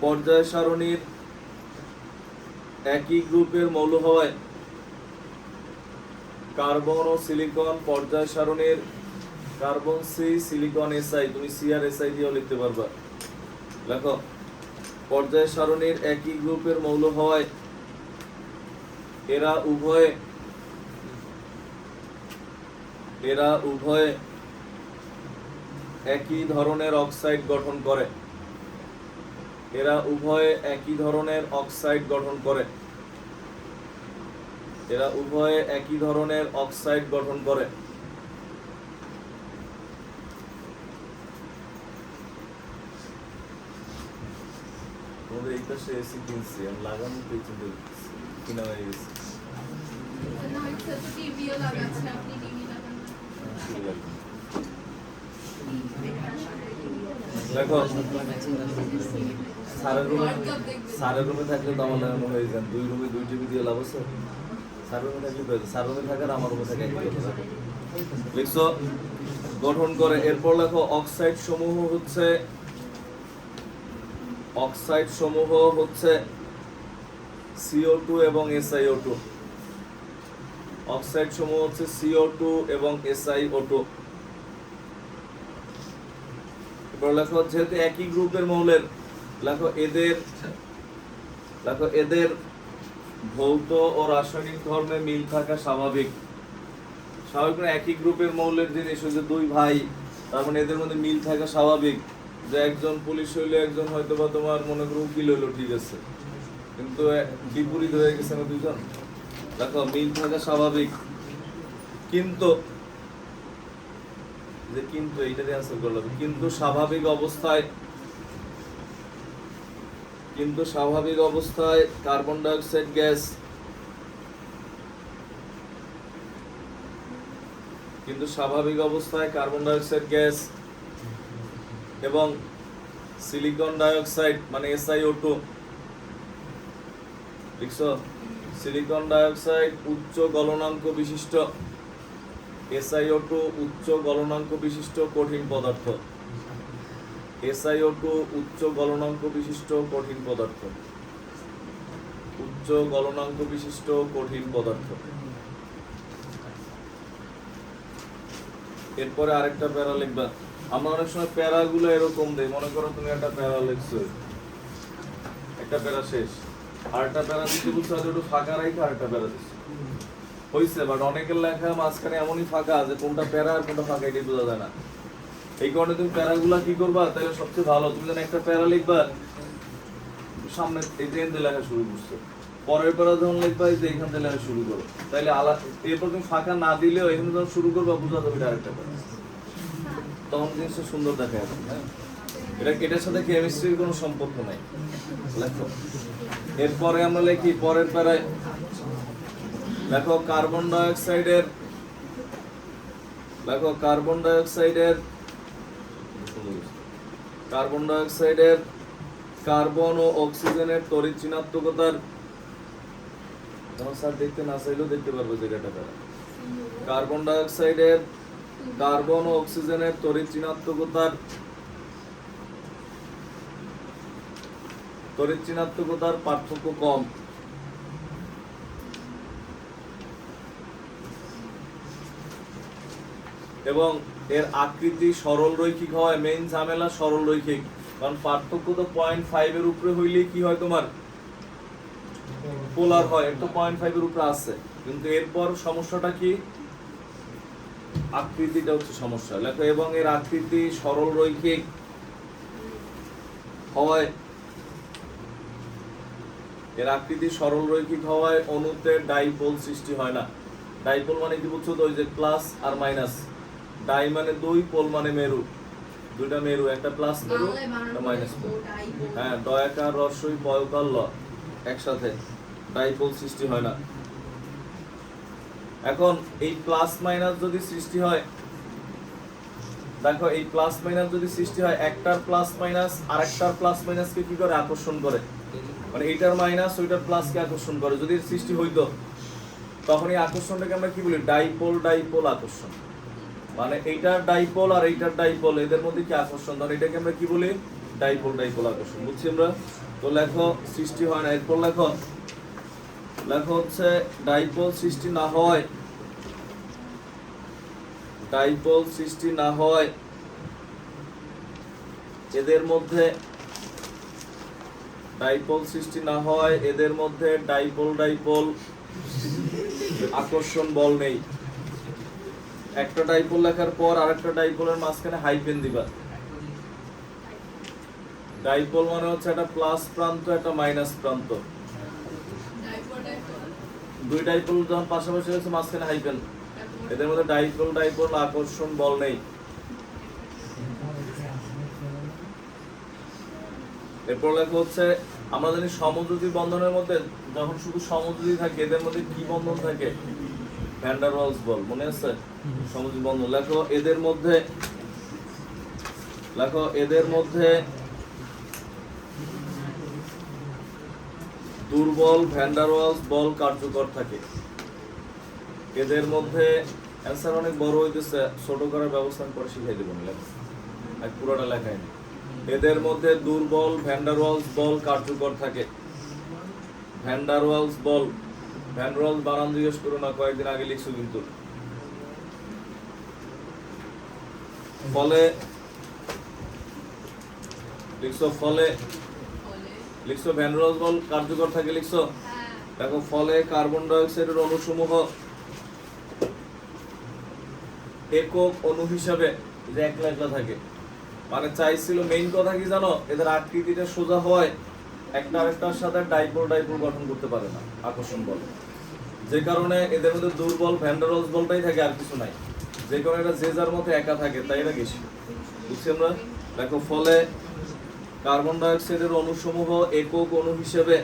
পর্যায় সারণীর একই গ্রুপের মৌল হওয়ায়, কার্বন ও সিলিকন পর্যায় সারণীর, কার্বন সি সিলিকন এসআই, তুমি সি আর এসআই দিয়েও লিখতে পারবা। দেখো পর্যায় সারণীর একই গ্রুপের মৌল হওয়ায় এরা উভয়ে একই ধরনের অক্সাইড গঠন করে। এরা উভয়ে একই ধরনের অক্সাইড গঠন করে। এরা উভয়ে একই ধরনের অক্সাইড গঠন করে। তোমাদের এই পাশে এসি কিনছি, আমি লাগানো পেয়েছি, কিনা হয়ে গেছে। দেখো সারের রুমে থাকলে তো আমার লাগানো হয়ে যান, 2 রুমে 2 টিভি দিয়ে লাভ আছে। সারের রুমে থাকলে তো সার রুমে থাকার আমার রুমে থাকে একই কথা। লিখছো গঠন করে। এরপর লেখো অক্সাইড সমূহ হচ্ছে CO2 এবং SiO2। অক্সাইড সমূহ হচ্ছে CO2 এবং SiO2। এরপর লেখো যেহেতু একই গ্রুপের মৌলের, লেখো এদের ভৌত ও রাসায়নিক ধর্মে মিল থাকা স্বাভাবিক। একই গ্রুপের মৌলের জিনিস, ওই যে 2 ভাই, তার মানে এদের মধ্যে মিল থাকা স্বাভাবিক। যে একজন পুলিশ হইলে একজন হয়তো বা তোমার মনে করো উকিল হইলো, ঠিক আছে, কিন্তু বিপরীত হয়ে গেছে না দুজন। দেখো মিল থাকা স্বাভাবিক, কিন্তু এইটাতে অ্যান্সার করলাম। কিন্তু স্বাভাবিক অবস্থায় কার্বন ডাই অক্সাইড গ্যাস, এবং সিলিকন ডাই অক্সাইড মানে SiO2, লিখছো? সিলিকন ডাই অক্সাইড উচ্চ গলনাঙ্ক বিশিষ্ট, SiO2 উচ্চ গলনাঙ্ক বিশিষ্ট কঠিন পদার্থ। SiO2 উচ্চ গলনাঙ্ক বিশিষ্ট কঠিন পদার্থ। উচ্চ গলনাঙ্ক বিশিষ্ট কঠিন পদার্থ। এরপরে আরেকটা প্যারা লিখবা। আমরা অনেক সময় প্যারাগুলো এরকম দেই, মনে করো তুমি একটা প্যারা লিখছো, একটা প্যারা শেষ, আরেকটা প্যারা দিতে বলছো, একটু ফাঁকা রাখা আরেকটা প্যারা দিচ্ছ। হইছে, বাট অনেকের লেখা মাঝখানে এমনই ফাঁকা যে কোনটা প্যারা আর কোনটা ফাঁকা এটাই বোঝা যায় না। এই কারণে তুমি প্যারাগুলা কি করবা, তাহলে সবচেয়ে ভালো তুমি যেন একটা প্যারা লিখবা সামনে এই যে এখান লেখা শুরু করছো, পরের প্যারা যখন লিখবা এই যে এখান থেকে লেখা শুরু করো, তাইলে এরপর তুমি ফাঁকা না দিলেও এখানে যখন শুরু করবা বোঝা যাবে আরেকটা প্যারা, তখন জিনিসটা সুন্দর দেখা যাবে। হ্যাঁ, এটার সাথে কেমিস্ট্রির কোনো সম্পর্ক নাই। লেখো এরপরে আমরা লিখি পরের প্যারায়, লেখো কার্বন ডাইঅক্সাইডের, লেখো কার্বন ডাইঅক্সাইডের কার্বন ও অক্সিজেনের তড়িৎ ঋণাত্মকতার, স্যার দেখতে না চাইলেও দেখতে পারবো যে এটা প্যারা। কার্বন ডাইঅক্সাইডের কার্বন ও অক্সিজেনের তড়িৎ ঋণাত্মকতার পার্থক্য কম। এবং এর আকৃতি সরল রৈখিক হয়, মেইন ঝামেলা সরল রৈখিক, কারণ পার্থক্য তো 0.5 এর উপরে হইলে কি হয় তোমার পোলার হয়, এটা তো 0.5 এর উপরে আছে, কিন্তু এরপর সমস্যাটা কি আকৃতিটা হচ্ছে সমস্যা। লেখো এবং এর আকৃতি সরল রৈখিক হওয়ায়, এর আকৃতি সরল রৈখিক হওয়ায় অণুতে ডাইপোল সৃষ্টি হয় না। ডাইপোল মানে কি বুঝছো তো, ওই যে প্লাস আর মাইনাস, ডাই মানে দুই, পোল মানে মেরু, দুইটা মেরু, একটা প্লাস মেরু একটা মাইনাস মেরু। হ্যাঁ, দয়াকার রস্বই পয়কার ল একসাথে, ডাইপোল সৃষ্টি হয় না। এখন এই প্লাস মাইনাস যদি সৃষ্টি হয়, দেখো এই প্লাস মাইনাস যদি সৃষ্টি হয়, একটার প্লাস মাইনাস আরেকটার প্লাস মাইনাসকে কি করে আকর্ষণ করে, মানে এইটার মাইনাস ওইটার প্লাসকে আকর্ষণ করে। যদি সৃষ্টি হইতো তখন এই আকর্ষণটাকে আমরা কি বলি, ডাইপোল ডাইপোল আকর্ষণ, মানে এইটার ডাইপোল আর এইটার ডাইপোল এদের মধ্যে কি আকর্ষণ, ধর এটাকে আমরা কি বলি ডাইপোল ডাইপোল আকর্ষণ, বুঝছি আমরা। তো লেখো সৃষ্টি হয় না। এরপর লেখো হচ্ছে ডাইপোল সৃষ্টি না হয়, ডাইপোল সৃষ্টি না হয় এদের মধ্যে, ডাইপোল সৃষ্টি না হয় এদের মধ্যে ডাইপোল ডাইপোল আকর্ষণ বল নেই। একটা ডাইপোল লেখার পর আরেকটা ডাইপোলের মাঝখানে হাইফেন দিবা। ডাইপোল মানে হচ্ছে একটা প্লাস প্রান্ত একটা মাইনাস প্রান্ত, দুই ডাইপোল যখন পাশাপাশি হচ্ছে মাঝখানে হাইফেন, এদের মধ্যে ডাইপোল ডাইপোল আকর্ষণ বল নেই। এরপর লেখা হচ্ছে আমরা জানি সমযোজী বন্ধনের মধ্যে যখন শুধু সমযোজী থাকে এদের মধ্যে কি বন্ধন থাকে, ভ্যান ডার ওয়ালস বল, মনে আছে সমযোজী বন্ধন। লেখো এদের মধ্যে দুর্বল ভ্যান ডার ওয়ালস বল কার্যকর থাকে। এদের মধ্যে অ্যান্সার অনেক বড় হইতেছে, ছোট করার ব্যবস্থা করে শিখাই দেবো, লেখো পুরোটা লেখাই না। এদের মধ্যে দুর্বল ভ্যান ডার ওয়ালস বল কার্যকর থাকে। ভ্যান ডার ওয়ালস বল, ভ্যান ডার ওয়ালস বানান জিজ্ঞেস করো না, কয়েকদিন আগে লিখছো কিন্তু। ফলে লিখছো ভ্যান ডার ওয়ালস বল কার্যকর থাকে লিখছো। দেখো ফলে কার্বন ডাইঅক্সাইডের অণুসমূহ একক অণু হিসাবে যে একলা একলা থাকে, মানে চাইছিল মেইন কথা কি জানো, এদের আকৃতিটা সোজা হয়, একটা আরেকটার সাথে ডাইপোল ডাইপোল গঠন করতে পারে না আকর্ষণ বল, যে কারণে এদের মধ্যে দুর্বল ভ্যান ডার ওয়ালস বলটাই থাকে, আর কিছু নাই। যে কারণে এটা যে যার মতো একা থাকে, তাই এরা গেছি, বুঝছি আমরা। দেখো ফলে কার্বন ডাইঅক্সাইডের অণুসমূহ একক অণু হিসেবে,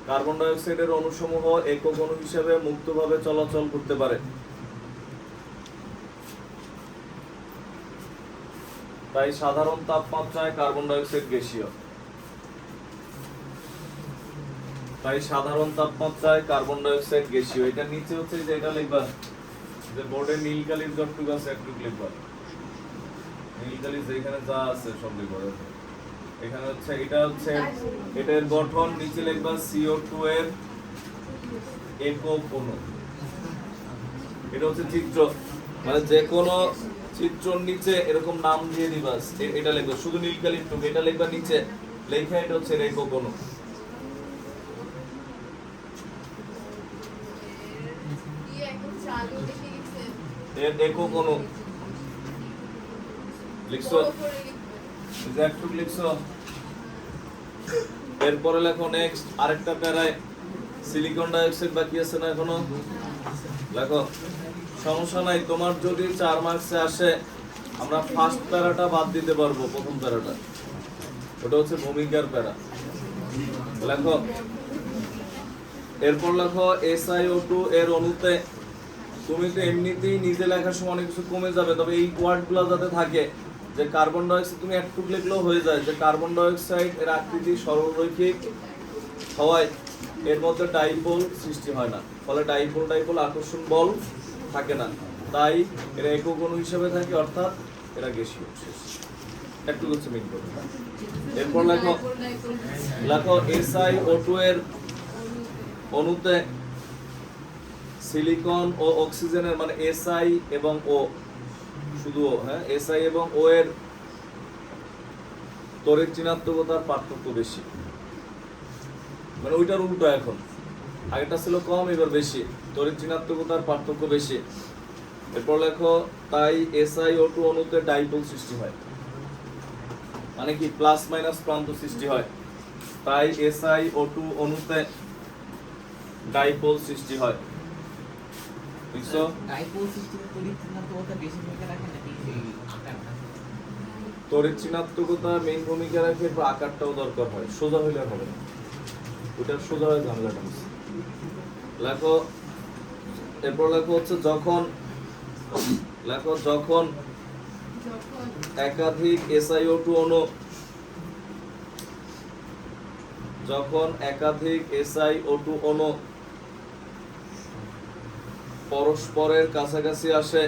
কার্বন ডাইঅক্সাইডের অণুসমূহ একক অণু হিসেবে মুক্তভাবে চলাচল করতে পারে। তাই সাধারণ তাপমাত্রায় কার্বন ডাইঅক্সাইড গ্যাসীয়। এটা নিচে হচ্ছে যে এটা লিখবা, যে বোর্ডে নীল কালির যতটুকু আছে একটুকু লিখবা, নীল কালি যেখানে যা আছে সব লিখবা। এখানে হচ্ছে এটা হচ্ছে এটার গঠন, নিচে লিখবা CO2 এর একক অণু। এটা হচ্ছে চিত্র, মানে যে কোনো চিত্রর নিচে এরকম নাম দিয়ে দিবা, এটা লিখবা শুধু নীল কালির টুকু, এটা লিখবা নিচে লেখা, এটা হচ্ছে একক অণু। এর একক অণু লিখছো, একটু লিখছো। এরপরে লেখো নেক্সট আরেকটা প্যারায় সিলিকন ডাইঅক্সাইড বাকি আছে না এখনো, লেখো। সমস্যা নাই, তোমার যদি 4 মার্কসে আসে আমরা ফার্স্ট প্যারাটা বাদ দিতে পারবো, প্রথম প্যারাটা, ওটা হচ্ছে ভূমিকার প্যারা, লেখো। এরপর লেখো SiO2 এর অণুতে, তুমি তো এমনিতেই নিজে লেখার সময় অনেক কিছু কমে যাবে, তবে এই ওয়ার্ডগুলো যাতে থাকে যে কার্বন ডাইঅক্সাইড তুমি একটু লিখলেও হয়ে যায়, যে কার্বন ডাইঅক্সাইড এর আকৃতি সরলরৈখিক হওয়ায় এর মধ্যে ডাইপোল সৃষ্টি হয় না, ফলে ডাইপোল আকর্ষণ বল থাকে না, তাই এরা একক অণু হিসেবে থাকে, অর্থাৎ এরা গ্যাসীয়। একটু হচ্ছে মিন করবে। এরপর লেখো SiO2 এর অণুতে সিলিকন ও অক্সিজেনের, মানে Si এবং O, শুধু O, হ্যাঁ, Si এবং O এর তড়িৎ ঋণাত্মকতার পার্থক্য বেশি, মানে ওইটার উল্টো, এখন আগেটা ছিল কম, এবার বেশি, তড়িৎ ঋণাত্মকতার পার্থক্য বেশি। এরপর লেখো তাই SiO2 অণুতে ডাইপোল সৃষ্টি হয়, মানে কি প্লাস মাইনাস প্রান্ত সৃষ্টি হয়, তাই SiO2 অণুতে ডাইপোল সৃষ্টি হয়, বুঝছো? ডাইপোল সিস্টেমে তড়িৎ ঋণাত্মকতা বেশি ভূমিকা রাখে নাকি এই আকারটা? তড়িৎ ঋণাত্মকতা মেইন ভূমিকা রাখে, বা আকারটাও দরকার হয়, সোজা হইলে হবে না, ওটা সোজা হয়ে ঝামেলাটা আছে। লেখো এরপর লেখো হচ্ছে যখন একাধিক SiO2 অণু, পরস্পরের কাছাকাছি আসে,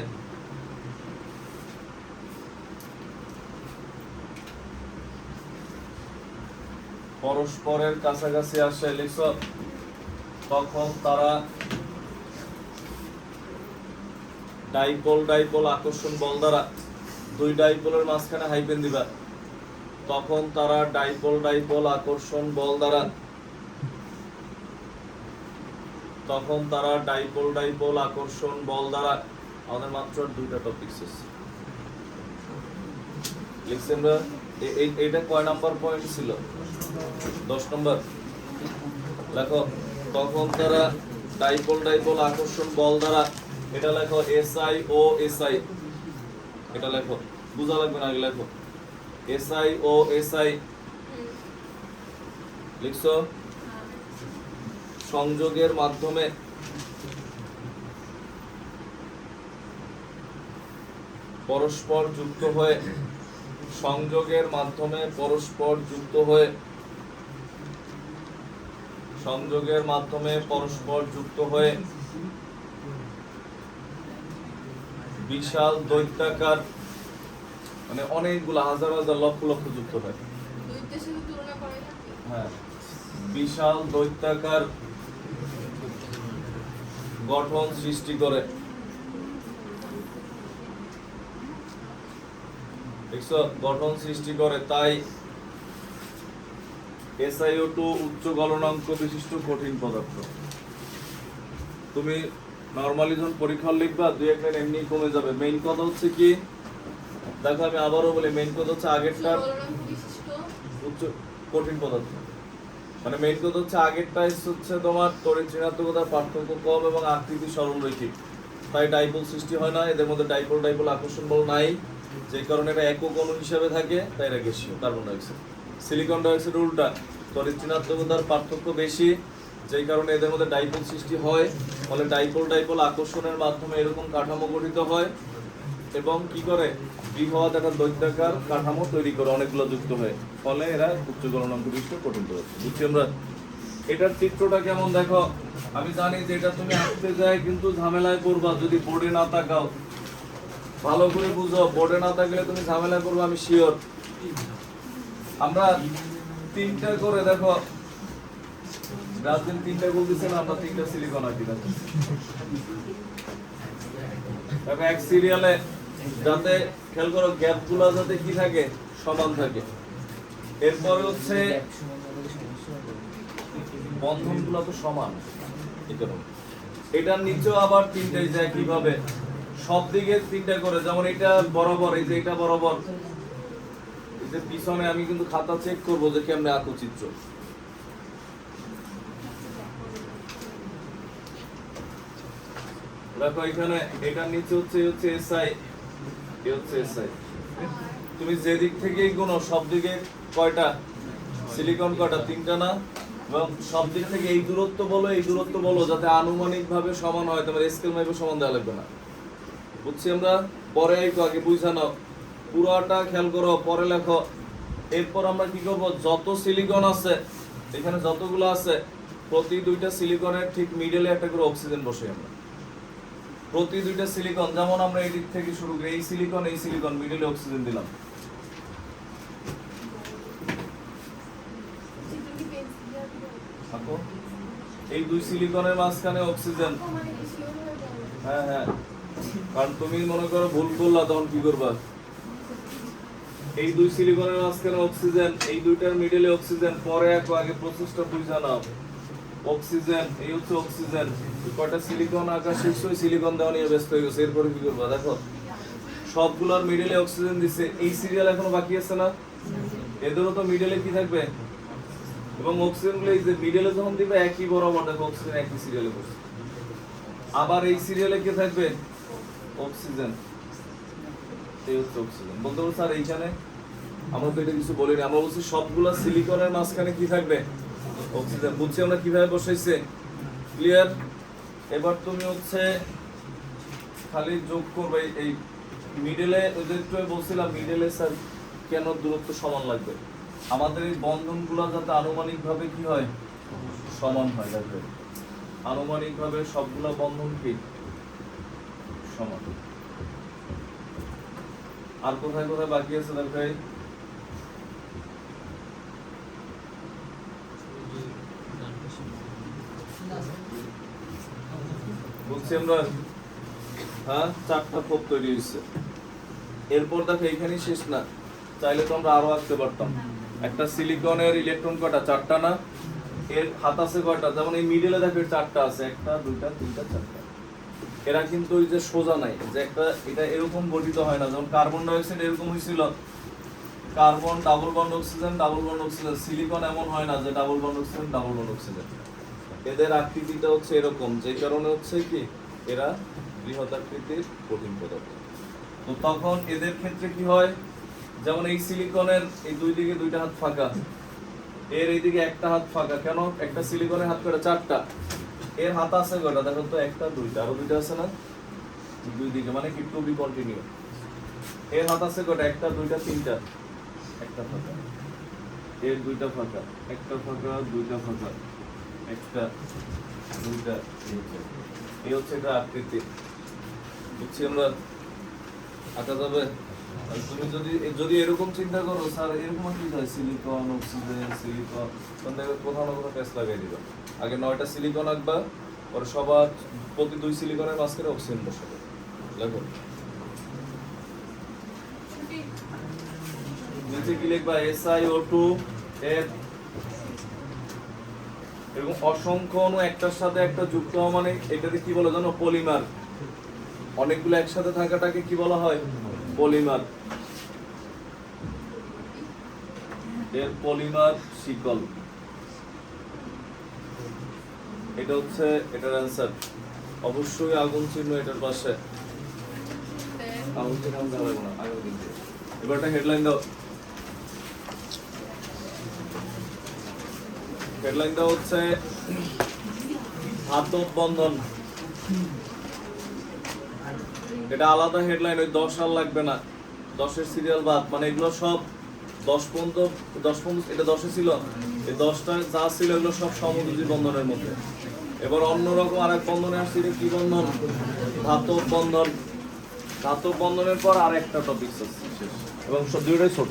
লিখছো, তখন তারা ডাইপোল আকর্ষণ বল দ্বারা, দুই ডাইপোলের মাঝখানে হাইফেন দিবা, তখন তারা ডাইপোল আকর্ষণ বল দ্বারা, আমাদের মাত্র 2টা টপিক লিখছেন না? এইটা কয় নাম্বার পয়েন্ট ছিল? 10 নম্বর। লেখো তখন তারা ডাইপোল আকর্ষণ বল দ্বারা, এটা লেখো SiO এটা লেখো, বুঝা লাগবে না, আগে লেখো SiO লিখছো, সংযোগের মাধ্যমে পরস্পর যুক্ত হয়ে বিশাল দৈত্যাকার, মানে অনেকগুলো হাজার হাজার লক্ষ লক্ষ যুক্ত হয়, হ্যাঁ, বিশাল দৈত্যাকার গঠন সৃষ্টি করে, তাই SiO2 উচ্চ গলনাঙ্ক বিশিষ্ট কঠিন পদার্থ। তুমি নরমালি যখন পরীক্ষা লিখবা 2-1 লাইন এমনি কমে যাবে। মেইন কথা হচ্ছে কি, দেখো আমি আবারও বলি, মেইন কথা হচ্ছে আগেরটার উচ্চ কঠিন পদার্থ, মানে মেইন কথা হচ্ছে আগেরটা হচ্ছে তোমার তড়িৎ ঋণাত্মকতার পার্থক্য কম এবং আকৃতি সরলরৈখিক, তাই ডাইপোল সৃষ্টি হয় না, এদের মধ্যে ডাইপোল আকর্ষণ বল নাই, যে কারণে এটা একক অণু হিসেবে থাকে, তাই এরা গ্যাসীয়। কার্বন ডাইঅক্সাইড, সিলিকন ডাইঅক্সাইড উল্টা, তড়িৎ ঋণাত্মকতার পার্থক্য বেশি, যেই কারণে এদের মধ্যে ডাইপোল সৃষ্টি হয়, ফলে ডাইপোল আকর্ষণের মাধ্যমে এরকম কাঠামো গঠিত হয় এবং কি করে, বৃহৎ একটা দৈত্যাকার কাঠামো তৈরি করে অনেকগুলো যুক্ত হয়ে, ফলে এরা উচ্চ গলনাঙ্ক বিশিষ্ট কঠিন পদার্থ। বুঝছি আমরা? এটার চিত্রটা কেমন দেখো, আমি জানি যে এটা তুমি আঁকতে যাই কিন্তু ঝামেলায় পড়বা যদি বোর্ডে না তাকাও, ভালো করে বুঝো, বোর্ডে না থাকলে তুমি ঝামেলা করবে, আমি শিওর। আমরা 3টা করে দেখো, রাজদিন 3টা বলতেছে না, আমরা 3টা সিলিকন আঁকি দেখো, এক সিরিয়ালে, যাতে খেয়াল করো গ্যাপ গুলো যাতে কি থাকে, সমান থাকে। এরপরে হচ্ছে বন্ধন গুলো তো সমান, এই কারণে এটার নিচেও আবার তিনটাই যায় কিভাবে সব দিকে তিনটা করে, যেমন এটা বরাবর, এই যে এটা বরাবর, এই যে পিছনে আমি কিন্তু খাতা চেক করবো যে কেমনে আঁকো চিত্র। দেখো এখানে এটার নিচে হচ্ছে এসআই, এ হচ্ছে এসআই। তুমি যে দিক থেকেই গুনো সব দিকে কয়টা সিলিকন, কয়টা? তিনটা না? এবং সব দিক থেকে এই দূরত্ব বলো, এই দূরত্ব বলো, যাতে আনুমানিক ভাবে সমান হয়, তোমার স্কেল মাইপে সমান দেওয়া লাগবে না। বুঝছি আমরা? পরে একটু আগে বুঝা নাও, পুরোটা খেয়াল করো, পরে লেখো। এরপর আমরা কি করব, যত সিলিকন আছে এখানে, যতগুলো আছে, প্রতি দুইটা সিলিকনের ঠিক মিডলে একটা করে অক্সিজেন বসে আমরা। প্রতি দুইটা সিলিকন, যেমন আমরা এই দিক থেকে শুরু করি, এই সিলিকন মিডলে অক্সিজেন দিলাম। এই দুই সিলিকনের মাঝখানে অক্সিজেন। হ্যাঁ হ্যাঁ, কারণ তুমি মনে করো ভুল করলা, তখন কি করবা? এই দুই সিলিকনের মাঝখানে অক্সিজেন, এই দুইটার মিডলে অক্সিজেন, পরে আগে প্রসেসটা বুঝা নাও। অক্সিজেন, এই হচ্ছে অক্সিজেন, কয়টা সিলিকন আকাশ শেষই সিলিকন দেওয়া নিয়ে ব্যস্ত হয়ে গেছে। এরপরে কি করবা? দেখো সবগুলোর মিডলে অক্সিজেন দিছে, এই সিরিয়াল এখনো বাকি আছে না? এদেরও তো মিডলে কি থাকবে? এবং অক্সিজেন গুলো এই যে মিডলে যখন দিবে একই বরাবর, দেখো অক্সিজেন একই সিরিয়ালে বসে। আবার এই সিরিয়ালে কে থাকবে? অক্সিজেন, এই হচ্ছে অক্সিজেন। বলতে পারো স্যার এইখানে আমরা তো এটা কিছু বলিনি, আমরা বলছি সবগুলা সিলিকনের মাঝখানে কি থাকবে? অক্সিজেন। বুঝছি আমরা কিভাবে বসাইছে? ক্লিয়ার? এবার তুমি হচ্ছে খালি যোগ করবে এই মিডলে, ওই যে একটু বলছিলাম মিডলে স্যার কেন দূরত্ব সমান লাগবে, আমাদের এই বন্ধনগুলো যাতে আনুমানিকভাবে কি হয়, সমান হয়। দেখবে আনুমানিকভাবে সবগুলা বন্ধন কি সমান। আর কোথায় কোথায় বাকি আছে দেখো? বুঝছি আমরা? হ্যাঁ, চারটা খোপ তৈরি হয়েছে। এরপর দেখো এইখানেই শেষ না, চাইলে তো আমরা আরো আঁকতে পারতাম। একটা সিলিকনের ইলেকট্রন কয়টা? চারটা না? এর হাত আছে কয়টা? যেমন এই মিডলে দেখো চারটা আছে, একটা দুইটা তিনটা চারটা। এরা কিন্তু ওই যে সোজা নাই, যে একটা এটা এরকম গঠিত হয় না। যেমন কার্বন ডাই অক্সাইড এরকম হয়েছিল, carbon double bond oxygen, double bond oxygen. Silicon এমন হয় না যে double bond oxygen, double bond oxygen. এদের আকৃতিটা হচ্ছে এরকম, যে কারণে হচ্ছে কি এরা বৃহৎ আকৃতির কঠিন পদার্থ। তো তখন এদের ক্ষেত্রে কি হয়, যেমন এই সিলিকনের এই দুই দিকে দুইটা হাত ফাঁকা, এর এইদিকে একটা হাত ফাঁকা। কেন? একটা সিলিকনের হাত কয়টা? চারটা। এর হাত আছে কয়টা? দেখো তো, একটা দুইটা, আরো দুইটা আছে না? দুই দিকে, মানে কি টু বি কন্টিনিউ। এর হাত আছে কয়টা? একটা দুইটা তিনটা, একটা ফাঁকা। এর দুইটা ফাঁকা, একটা ফাঁকা, দুইটা ফাঁকা, একটা দুইটা তিনটা। এই হচ্ছে এটা আকৃতি। বুঝছি আমরা? আঁকা যাবে? আর তুমি যদি এরকম চিন্তা করো, স্যার এরকম কি হয়, সিলিকন অক্সিজেন সিলিকন, তখন দেখবে কোথাও না কোথাও প্যাচ লাগাই দিবা। আগে 9টা সিলিকন আঁকবা, পরে সবার প্রতি 2 সিলিকনের মাঝখানে অক্সিজেন বসাবে। দেখো নিচে কি লিখবা? SiO2 এর এরকম অসংখ্য অণু একটার সাথে একটা যুক্ত হওয়া, মানে এটাকে কি বলে জানো? পলিমার। অনেকগুলো একসাথে থাকাটাকে কি বলা হয়? পলিমার। এর পলিমার শিকল। এটা হচ্ছে এটার অ্যান্সার। অবশ্যই আগুন চিহ্ন এটার পাশে। আগুন চিহ্ন দেওয়া লাগবে না, আগুন দিন। এবার একটা হেডলাইন দাও। হেডলাইন দাও হচ্ছে ধাতব বন্ধন। এটা আলাদা হেডলাইন, ওই 10 আর লাগবে না, 10-এর সিরিয়াল বাদ। মানে এগুলো সব 10 পর্যন্ত, এটা 10-এ ছিল, এই 10টা যা ছিল এগুলো সব সমযোজী বন্ধনের মধ্যে। এবার অন্যরকম আরেক বন্ধনে আসছে, এটা কি বন্ধন? ধাতব বন্ধন। ধাতব বন্ধনের পর আর একটা টপিক আছে এবং সব দুটোই ছোট।